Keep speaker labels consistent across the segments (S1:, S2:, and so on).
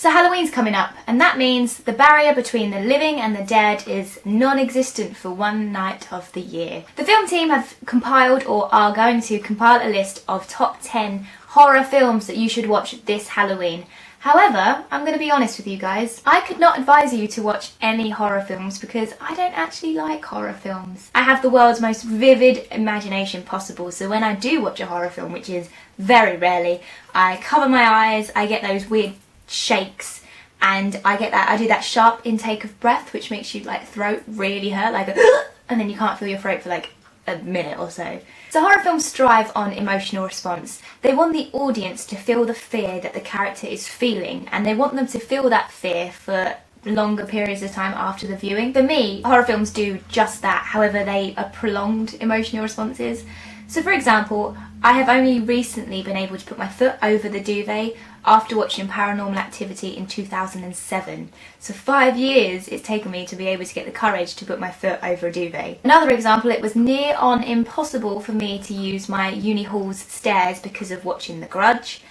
S1: So Halloween's coming up, and that means the barrier between the living and the dead is non-existent for one night of the year. The film team have compiled, or are going to compile, a list of top 10 horror films that you should watch this Halloween. However, I'm going to be honest with you guys, I could not advise you to watch any horror films because I don't actually like horror films. I have the world's most vivid imagination possible, so when I do watch a horror film, which is very rarely, I cover my eyes, I get those weird shakes, and I do that sharp intake of breath which makes your throat really hurt, and then you can't feel your throat for like a minute or so. So horror films strive on emotional response. They want the audience to feel the fear that the character is feeling, and they want them to feel that fear for longer periods of time after the viewing. For me, horror films do just that, however they are prolonged emotional responses. So for example, I have only recently been able to put my foot over the duvet after watching Paranormal Activity in 2007. So 5 years it's taken me to be able to get the courage to put my foot over a duvet. Another example, it was near on impossible for me to use my uni hall's stairs because of watching The Grudge,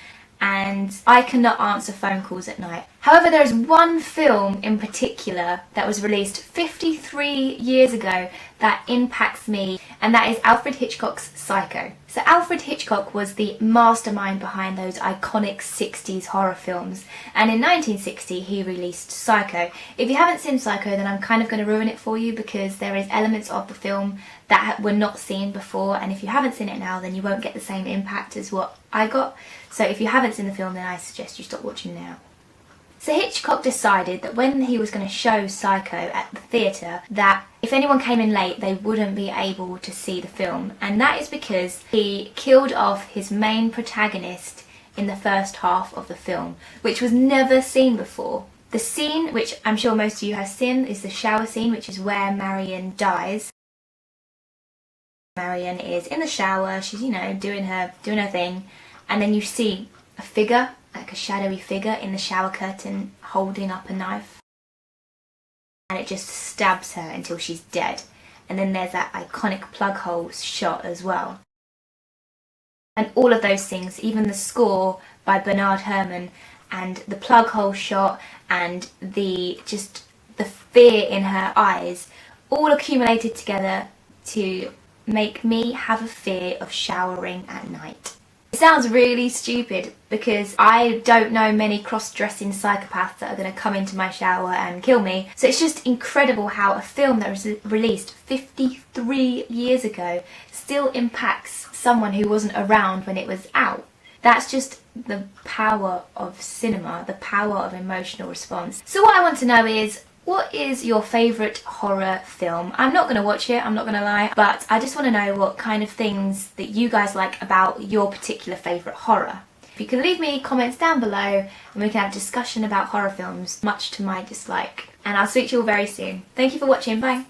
S1: and I cannot answer phone calls at night. However, there is one film in particular that was released 53 years ago that impacts me, and that is Alfred Hitchcock's Psycho. So Alfred Hitchcock was the mastermind behind those iconic 60s horror films, and in 1960 he released Psycho. If you haven't seen Psycho, then I'm kind of going to ruin it for you because there is elements of the film that were not seen before, and if you haven't seen it now then you won't get the same impact as what I got. So if you haven't seen the film, then I suggest you stop watching now. So Hitchcock decided that when he was going to show Psycho at the theatre, that if anyone came in late they wouldn't be able to see the film, and that is because he killed off his main protagonist in the first half of the film, which was never seen before. The scene, which I'm sure most of you have seen, is the shower scene, which is where Marion dies. Marion is in the shower, she's, doing her thing, and then you see a figure, like a shadowy figure in the shower curtain holding up a knife, and it just stabs her until she's dead. And then there's that iconic plug hole shot as well. And all of those things, even the score by Bernard Herrmann, and the plug hole shot, and the fear in her eyes, all accumulated together to make me have a fear of showering at night. It sounds really stupid because I don't know many cross-dressing psychopaths that are going to come into my shower and kill me. So it's just incredible how a film that was released 53 years ago still impacts someone who wasn't around when it was out. That's just the power of cinema, the power of emotional response. So what I want to know is, what is your favourite horror film? I'm not going to watch it, I'm not going to lie, but I just want to know what kind of things that you guys like about your particular favourite horror. You can leave me comments down below and we can have a discussion about horror films, much to my dislike. And I'll speak to you all very soon. Thank you for watching, bye!